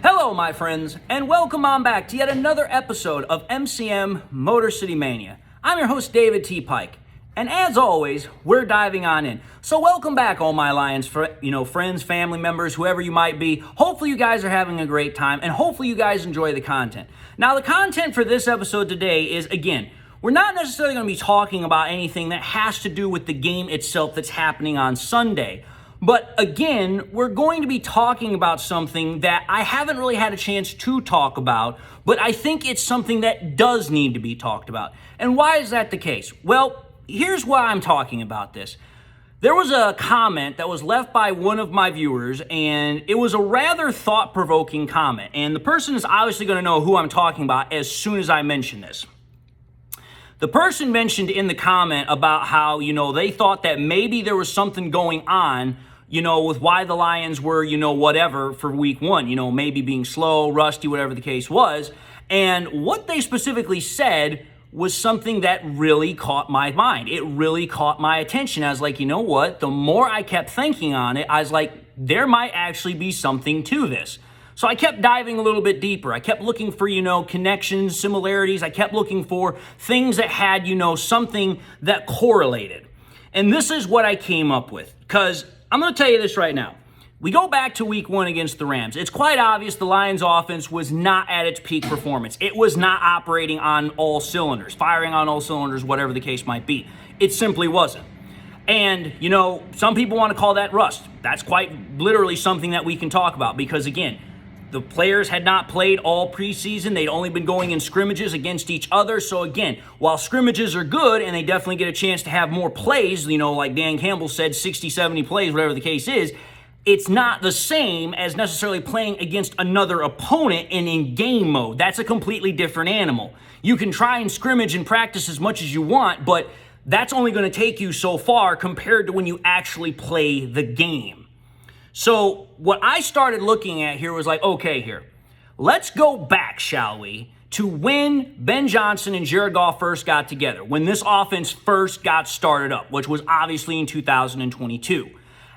Hello, my friends, and welcome on back to yet another episode of MCM Motor City Mania. I'm your host, David T. Pike, and as always, we're diving on in. So welcome back, all my Lions, friends, family members, whoever you might be. Hopefully you guys are having a great time, and hopefully you guys enjoy the content. Now, the content for this episode today is, again, we're not necessarily going to be talking about anything that has to do with the game itself that's happening on Sunday. But again, we're going to be talking about something that I haven't really had a chance to talk about, but I think it's something that does need to be talked about. And why is that the case? Well, here's why I'm talking about this. There was a comment that was left by one of my viewers, and it was a rather thought-provoking comment. And the person is obviously going to know who I'm talking about as soon as I mention this. The person mentioned in the comment about how, they thought that maybe there was something going on, with why the Lions were, whatever for week one, maybe being slow, rusty, whatever the case was. And what they specifically said was something that really caught my mind. It really caught my attention. I was like, you know what? The more I kept thinking on it, I was like, there might actually be something to this. So I kept diving a little bit deeper. I kept looking for, connections, similarities. I kept looking for things that had, something that correlated. And this is what I came up with. Because I'm going to tell you this right now. We go back to week one against the Rams. It's quite obvious the Lions offense was not at its peak performance. It was not operating on all cylinders, firing on all cylinders, whatever the case might be. It simply wasn't. And, some people want to call that rust. That's quite literally something that we can talk about because, again, the players had not played all preseason. They'd only been going in scrimmages against each other. So again, while scrimmages are good and they definitely get a chance to have more plays, like Dan Campbell said, 60, 70 plays, whatever the case is, it's not the same as necessarily playing against another opponent in game mode. That's a completely different animal. You can try and scrimmage and practice as much as you want, but that's only going to take you so far compared to when you actually play the game. So what I started looking at here was like, okay, here, let's go back, shall we, to when Ben Johnson and Jared Goff first got together, when this offense first got started up, which was obviously in 2022.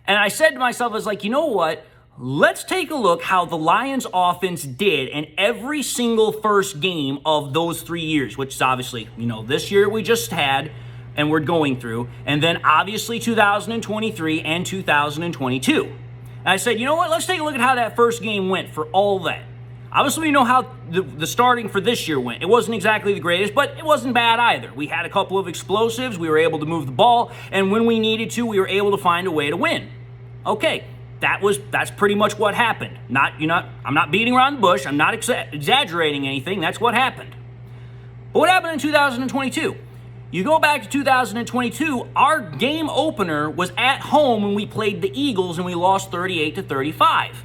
And I said to myself, I was like, you know what? Let's take a look how the Lions offense did in every single first game of those 3 years, which is obviously, this year we just had and we're going through, and then obviously 2023 and 2022. And I said, you know what, let's take a look at how that first game went for all that. Obviously, we know how the starting for this year went. It wasn't exactly the greatest, but it wasn't bad either. We had a couple of explosives. We were able to move the ball. And when we needed to, we were able to find a way to win. Okay, that's pretty much what happened. I'm not beating around the bush. I'm not exaggerating anything. That's what happened. But what happened in 2022? You go back to 2022, our game opener was at home when we played the Eagles and we lost 38-35.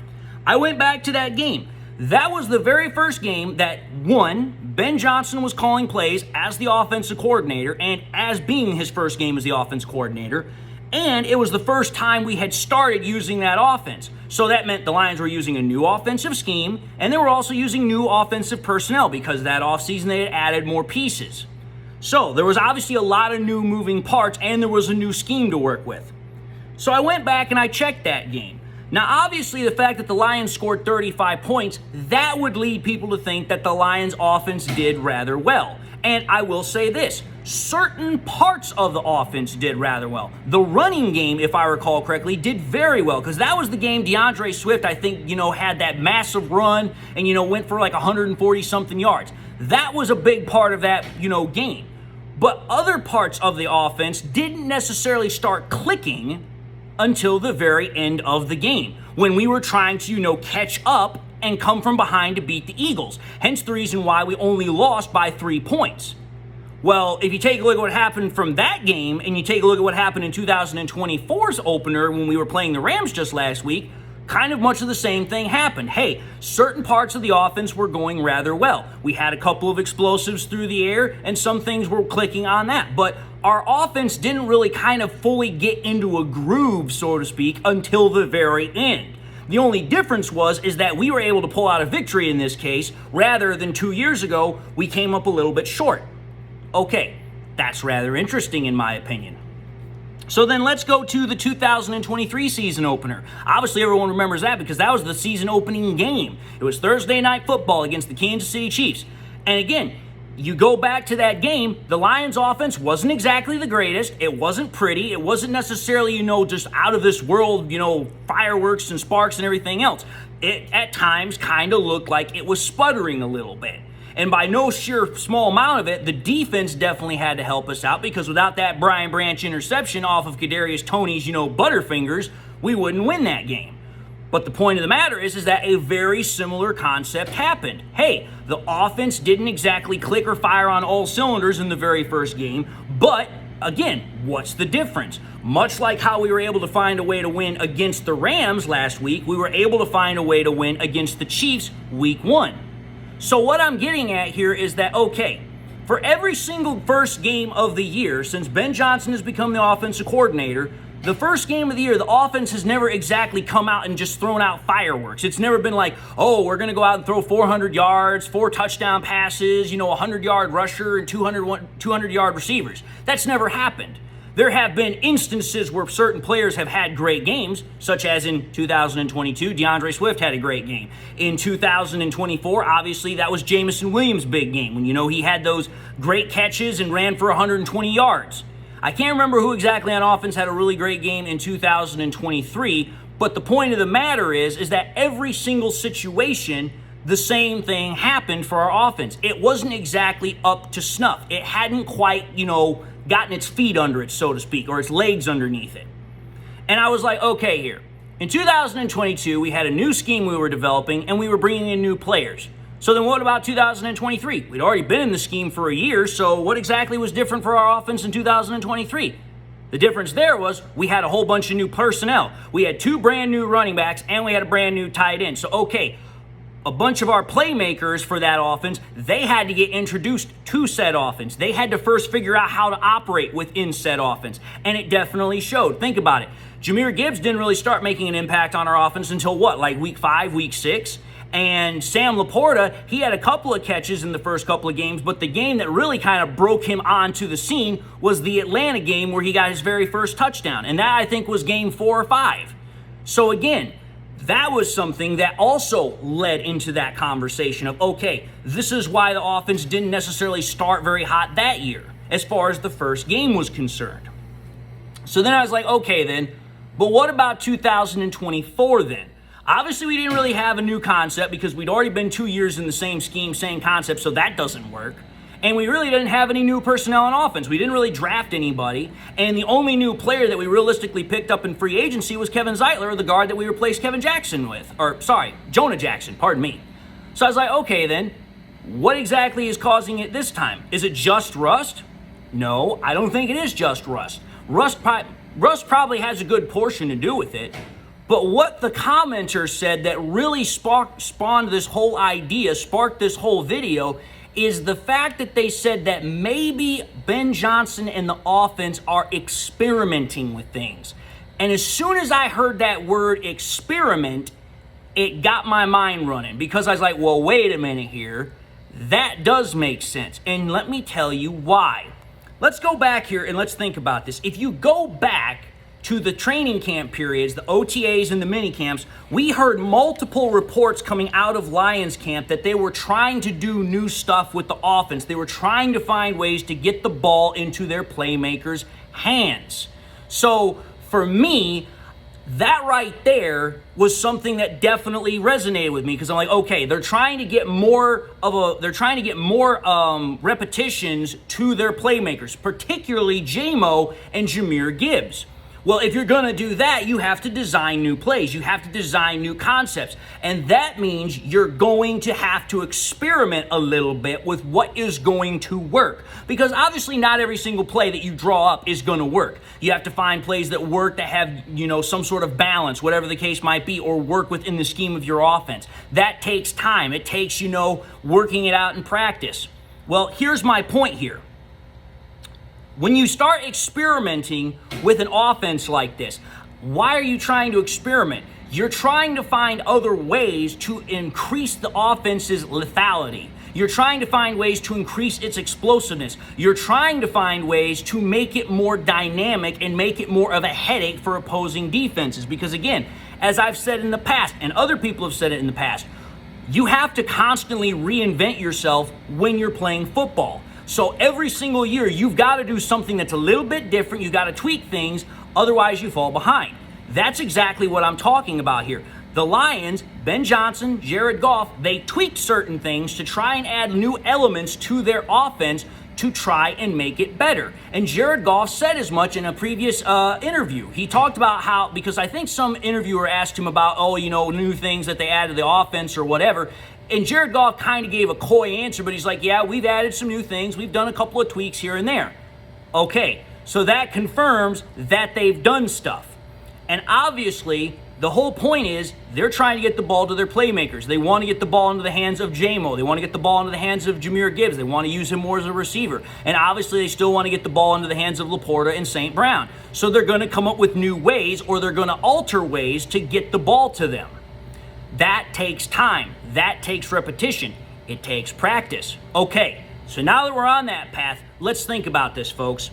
I went back to that game. That was the very first game that, one, Ben Johnson was calling plays as the offensive coordinator and as being his first game as the offensive coordinator, and it was the first time we had started using that offense. So that meant the Lions were using a new offensive scheme, and they were also using new offensive personnel because that offseason they had added more pieces. So there was obviously a lot of new moving parts and there was a new scheme to work with. So I went back and I checked that game. Now, obviously, the fact that the Lions scored 35 points, that would lead people to think that the Lions offense did rather well. And I will say this, certain parts of the offense did rather well. The running game, if I recall correctly, did very well because that was the game DeAndre Swift, I think, had that massive run and, went for like 140 something yards. That was a big part of that, game. But other parts of the offense didn't necessarily start clicking until the very end of the game when we were trying to, catch up and come from behind to beat the Eagles. Hence the reason why we only lost by 3 points. Well, if you take a look at what happened from that game and you take a look at what happened in 2024's opener when we were playing the Rams just last week, kind of much of the same thing happened. Hey, certain parts of the offense were going rather well. We had a couple of explosives through the air, and some things were clicking on that. But our offense didn't really kind of fully get into a groove, so to speak, until the very end. The only difference is that we were able to pull out a victory in this case, rather than 2 years ago, we came up a little bit short. Okay, that's rather interesting in my opinion. So then let's go to the 2023 season opener. Obviously, everyone remembers that because that was the season opening game. It was Thursday Night Football against the Kansas City Chiefs. And again, you go back to that game, the Lions offense wasn't exactly the greatest. It wasn't pretty. It wasn't necessarily, just out of this world, fireworks and sparks and everything else. It at times kind of looked like it was sputtering a little bit. And by no sheer small amount of it, the defense definitely had to help us out because without that Brian Branch interception off of Kadarius Toney's, butterfingers, we wouldn't win that game. But the point of the matter is that a very similar concept happened. Hey, the offense didn't exactly click or fire on all cylinders in the very first game, but again, what's the difference? Much like how we were able to find a way to win against the Rams last week, we were able to find a way to win against the Chiefs week 1. So what I'm getting at here is that, okay, for every single first game of the year, since Ben Johnson has become the offensive coordinator, the first game of the year, the offense has never exactly come out and just thrown out fireworks. It's never been like, oh, we're going to go out and throw 400 yards, 4 touchdown passes, a 100-yard rusher and 200-yard receivers. That's never happened. There have been instances where certain players have had great games, such as in 2022, DeAndre Swift had a great game. In 2024, obviously, that was Jamison Williams' big game when, he had those great catches and ran for 120 yards. I can't remember who exactly on offense had a really great game in 2023, but the point of the matter is that every single situation, the same thing happened for our offense. It wasn't exactly up to snuff. It hadn't quite, gotten its feet under it, so to speak, or its legs underneath it. And I was like, okay, here. In 2022, we had a new scheme we were developing, and we were bringing in new players. So then what about 2023? We'd already been in the scheme for a year, so what exactly was different for our offense in 2023? The difference there was we had a whole bunch of new personnel. We had 2 brand new running backs, and we had a brand new tight end. So, okay, a bunch of our playmakers for that offense, they had to get introduced to said offense. They had to first figure out how to operate within said offense, and it definitely showed. Think about it. Jahmyr Gibbs didn't really start making an impact on our offense until week 5, week 6? And Sam Laporta, he had a couple of catches in the first couple of games, but the game that really kind of broke him onto the scene was the Atlanta game where he got his very first touchdown, and that, I think, was game 4 or 5. So again, that was something that also led into that conversation of, okay, this is why the offense didn't necessarily start very hot that year as far as the first game was concerned. So then I was like, okay then, but what about 2024 then? Obviously, we didn't really have a new concept because we'd already been 2 years in the same scheme, same concept, so that doesn't work. And we really didn't have any new personnel on offense. We didn't really draft anybody. And the only new player that we realistically picked up in free agency was Kevin Zeitler, the guard that we replaced Jonah Jackson, pardon me. So I was like, okay then, what exactly is causing it this time? Is it just rust? No, I don't think it is just rust. Rust probably has a good portion to do with it. But what the commenters said that really spawned this whole idea, sparked this whole video, is the fact that they said that maybe Ben Johnson and the offense are experimenting with things. And as soon as I heard that word experiment, it got my mind running because I was like, well, wait a minute here. That does make sense. And let me tell you why. Let's go back here and let's think about this. If you go back to the training camp periods, the OTAs and the mini camps, we heard multiple reports coming out of Lions camp that they were trying to do new stuff with the offense. They were trying to find ways to get the ball into their playmakers' hands. So for me, that right there was something that definitely resonated with me because I'm like, okay, they're trying to get more repetitions to their playmakers, particularly J-Mo and Jahmyr Gibbs. Well, if you're going to do that, you have to design new plays. You have to design new concepts. And that means you're going to have to experiment a little bit with what is going to work. Because obviously not every single play that you draw up is going to work. You have to find plays that work, that have, some sort of balance, whatever the case might be, or work within the scheme of your offense. That takes time. It takes, working it out in practice. Well, here's my point here. When you start experimenting with an offense like this, why are you trying to experiment? You're trying to find other ways to increase the offense's lethality. You're trying to find ways to increase its explosiveness. You're trying to find ways to make it more dynamic and make it more of a headache for opposing defenses. Because again, as I've said in the past, and other people have said it in the past, you have to constantly reinvent yourself when you're playing football. So every single year, you've got to do something that's a little bit different. You've got to tweak things, otherwise you fall behind. That's exactly what I'm talking about here. The Lions, Ben Johnson, Jared Goff, they tweaked certain things to try and add new elements to their offense to try and make it better. And Jared Goff said as much in a previous interview. He talked about how, because I think some interviewer asked him about, new things that they added to the offense or whatever. And Jared Goff kind of gave a coy answer, but he's like, yeah, we've added some new things. We've done a couple of tweaks here and there. Okay, so that confirms that they've done stuff. And obviously, the whole point is they're trying to get the ball to their playmakers. They want to get the ball into the hands of J-Mo. They want to get the ball into the hands of Jahmyr Gibbs. They want to use him more as a receiver. And obviously, they still want to get the ball into the hands of Laporta and St. Brown. So they're going to come up with new ways, or they're going to alter ways to get the ball to them. That takes time. That takes repetition. It takes practice. Okay, so now that we're on that path, let's think about this, folks.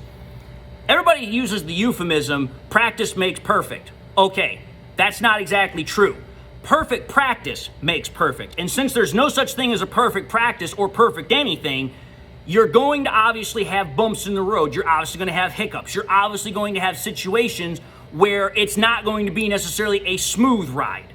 Everybody uses the euphemism, practice makes perfect. Okay, that's not exactly true. Perfect practice makes perfect. And since there's no such thing as a perfect practice or perfect anything, you're going to obviously have bumps in the road. You're obviously going to have hiccups. You're obviously going to have situations where it's not going to be necessarily a smooth ride.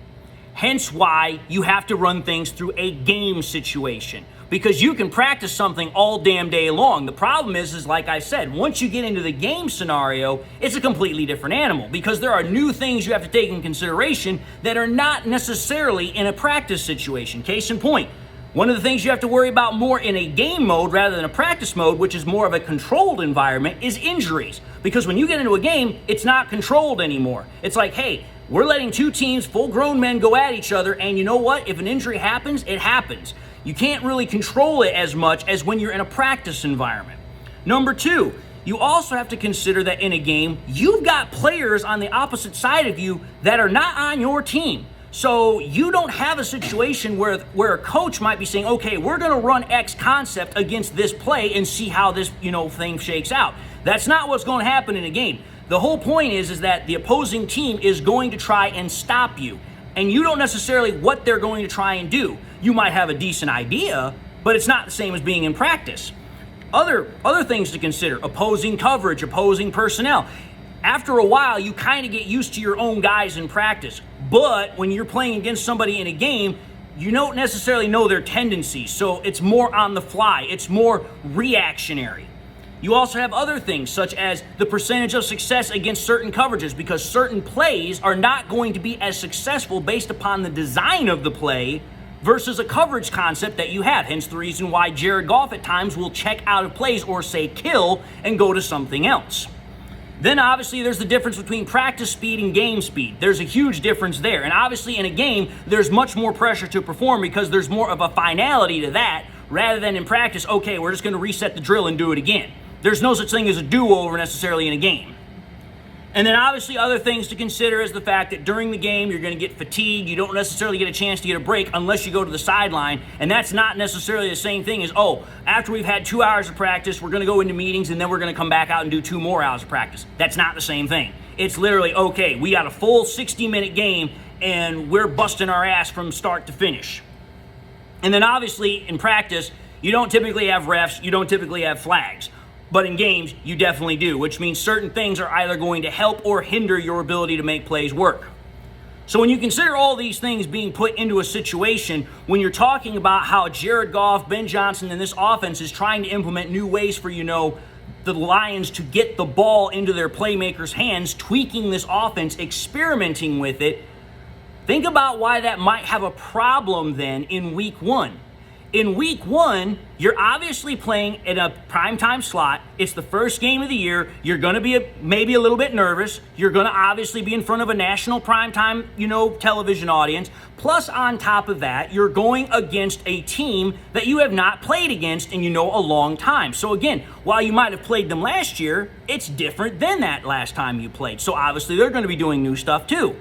Hence why you have to run things through a game situation. Because you can practice something all damn day long. The problem is like I said, once you get into the game scenario, it's a completely different animal. Because there are new things you have to take in consideration that are not necessarily in a practice situation. Case in point, one of the things you have to worry about more in a game mode rather than a practice mode, which is more of a controlled environment, is injuries. Because when you get into a game, it's not controlled anymore. It's like, hey, we're letting two teams, full-grown men, go at each other, and you know what? If an injury happens, it happens. You can't really control it as much as when you're in a practice environment. Number two, you also have to consider that in a game, you've got players on the opposite side of you that are not on your team. So you don't have a situation where a coach might be saying, okay, we're going to run X concept against this play and see how this, thing shakes out. That's not what's going to happen in a game. The whole point is that the opposing team is going to try and stop you. And you don't necessarily what they're going to try and do. You might have a decent idea, but it's not the same as being in practice. Other things to consider: opposing coverage, opposing personnel. After a while, you kind of get used to your own guys in practice. But when you're playing against somebody in a game, you don't necessarily know their tendencies. So it's more on the fly. It's more reactionary. You also have other things, such as the percentage of success against certain coverages, because certain plays are not going to be as successful based upon the design of the play versus a coverage concept that you have. Hence the reason why Jared Goff at times will check out of plays or say kill and go to something else. Then obviously there's the difference between practice speed and game speed. There's a huge difference there. And obviously in a game, there's much more pressure to perform because there's more of a finality to that rather than in practice, okay, we're just going to reset the drill and do it again. There's no such thing as a do-over necessarily in a game. And then obviously other things to consider is the fact that during the game you're going to get fatigued. You don't necessarily get a chance to get a break unless you go to the sideline. And that's not necessarily the same thing as, after we've had 2 hours of practice, we're going to go into meetings and then we're going to come back out and do 2 more hours of practice. That's not the same thing. It's literally, okay, we got a full 60-minute game and we're busting our ass from start to finish. And then obviously in practice, you don't typically have refs, you don't typically have flags. But in games, you definitely do, which means certain things are either going to help or hinder your ability to make plays work. So when you consider all these things being put into a situation, when you're talking about how Jared Goff, Ben Johnson, and this offense is trying to implement new ways for, the Lions to get the ball into their playmakers' hands, tweaking this offense, experimenting with it, think about why that might have a problem then in week 1. In week 1, you're obviously playing in a primetime slot. It's the first game of the year. You're going to be maybe a little bit nervous. You're going to obviously be in front of a national primetime, television audience. Plus, on top of that, you're going against a team that you have not played against in, a long time. So again, while you might have played them last year, it's different than that last time you played. So obviously, they're going to be doing new stuff too.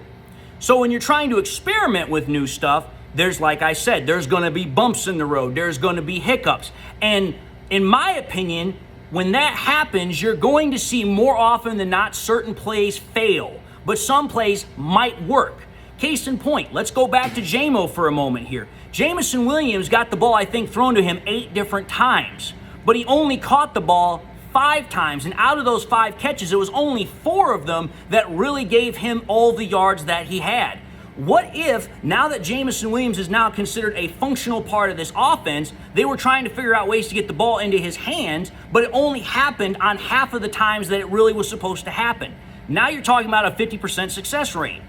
So when you're trying to experiment with new stuff, there's, like I said, there's going to be bumps in the road. There's going to be hiccups. And in my opinion, when that happens, you're going to see more often than not certain plays fail, but some plays might work. Case in point, let's go back to JMO for a moment here. Jameson Williams got the ball, I think, thrown to him 8 different times, but he only caught the ball 5 times, and out of those 5 catches, it was only 4 of them that really gave him all the yards that he had. What if, now that Jameson Williams is now considered a functional part of this offense, they were trying to figure out ways to get the ball into his hands, but it only happened on half of the times that it really was supposed to happen? Now you're talking about a 50% success rate.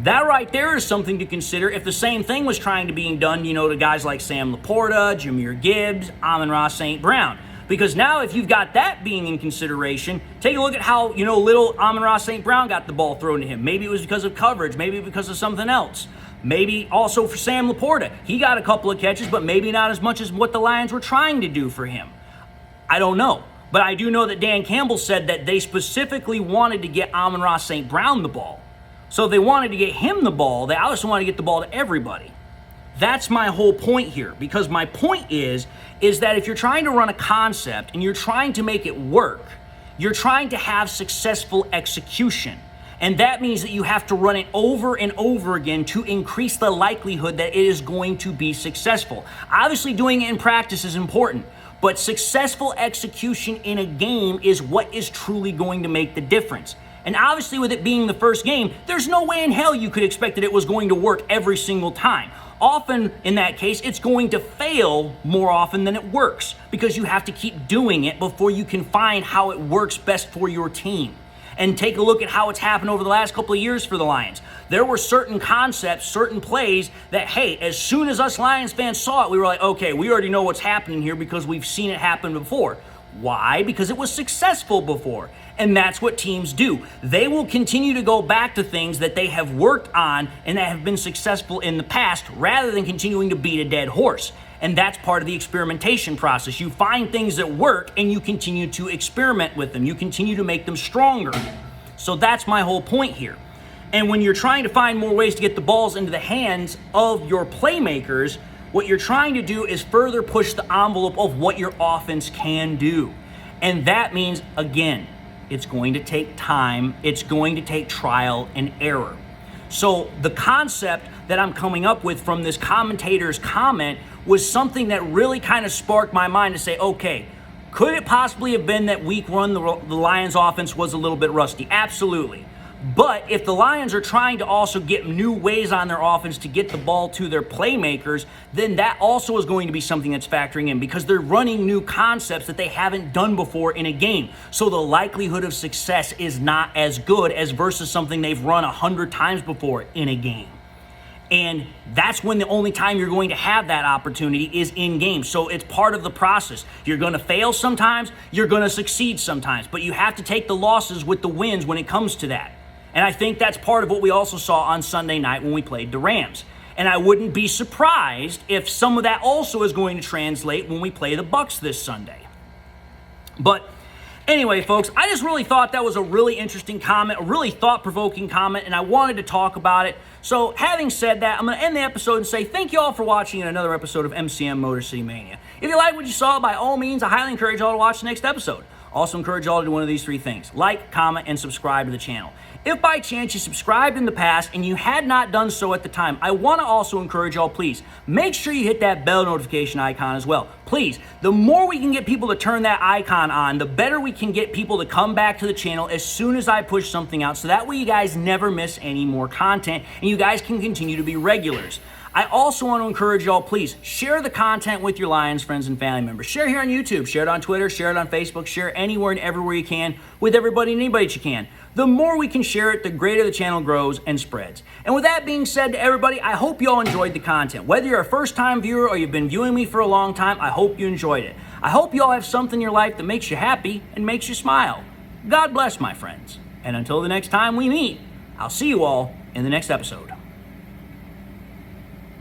That right there is something to consider if the same thing was trying to be done, to guys like Sam Laporta, Jahmyr Gibbs, Amon-Ra St. Brown. Because now if you've got that being in consideration, take a look at how, little Amon-Ra St. Brown got the ball thrown to him. Maybe it was because of coverage, maybe because of something else. Maybe also for Sam Laporta. He got a couple of catches, but maybe not as much as what the Lions were trying to do for him. I don't know. But I do know that Dan Campbell said that they specifically wanted to get Amon-Ra St. Brown the ball. So if they wanted to get him the ball, they also wanted to get the ball to everybody. That's my whole point here, because my point is that if you're trying to run a concept and you're trying to make it work, you're trying to have successful execution. And that means that you have to run it over and over again to increase the likelihood that it is going to be successful. Obviously, doing it in practice is important, but successful execution in a game is what is truly going to make the difference. And obviously, with it being the first game, there's no way in hell you could expect that it was going to work every single time. Often, in that case, it's going to fail more often than it works because you have to keep doing it before you can find how it works best for your team. And take a look at how it's happened over the last couple of years for the Lions. There were certain concepts, certain plays that, hey, as soon as us Lions fans saw it, we were like, okay, we already know what's happening here because we've seen it happen before. Why? Because it was successful before. And that's what teams do. They will continue to go back to things that they have worked on and that have been successful in the past rather than continuing to beat a dead horse. And that's part of the experimentation process. You find things that work and you continue to experiment with them. You continue to make them stronger. So that's my whole point here. And when you're trying to find more ways to get the balls into the hands of your playmakers, what you're trying to do is further push the envelope of what your offense can do. And that means, again, it's going to take time. It's going to take trial and error. So the concept that I'm coming up with from this commentator's comment was something that really kind of sparked my mind to say, okay, could it possibly have been that week 1 the Lions offense was a little bit rusty? Absolutely. But if the Lions are trying to also get new ways on their offense to get the ball to their playmakers, then that also is going to be something that's factoring in because they're running new concepts that they haven't done before in a game. So the likelihood of success is not as good as versus something they've run 100 times before in a game. And that's when the only time you're going to have that opportunity is in game. So it's part of the process. You're going to fail sometimes, you're going to succeed sometimes, but you have to take the losses with the wins when it comes to that. And I think that's part of what we also saw on Sunday night when we played the Rams. And I wouldn't be surprised if some of that also is going to translate when we play the Bucs this Sunday. But anyway, folks, I just really thought that was a really interesting comment, a really thought-provoking comment, and I wanted to talk about it. So having said that, I'm going to end the episode and say thank you all for watching another episode of MCM Motor City Mania. If you like what you saw, by all means, I highly encourage you all to watch the next episode. Also encourage you all to do one of these 3 things: like, comment, and subscribe to the channel. If by chance you subscribed in the past and you had not done so at the time, I want to also encourage y'all, please, make sure you hit that bell notification icon as well. Please, the more we can get people to turn that icon on, the better we can get people to come back to the channel as soon as I push something out, so that way you guys never miss any more content and you guys can continue to be regulars. I also want to encourage y'all, please, share the content with your Lions friends and family members. Share here on YouTube, share it on Twitter, share it on Facebook, share it anywhere and everywhere you can with everybody and anybody that you can. The more we can share it, the greater the channel grows and spreads. And with that being said to everybody, I hope you all enjoyed the content. Whether you're a first-time viewer or you've been viewing me for a long time, I hope you enjoyed it. I hope you all have something in your life that makes you happy and makes you smile. God bless, my friends. And until the next time we meet, I'll see you all in the next episode.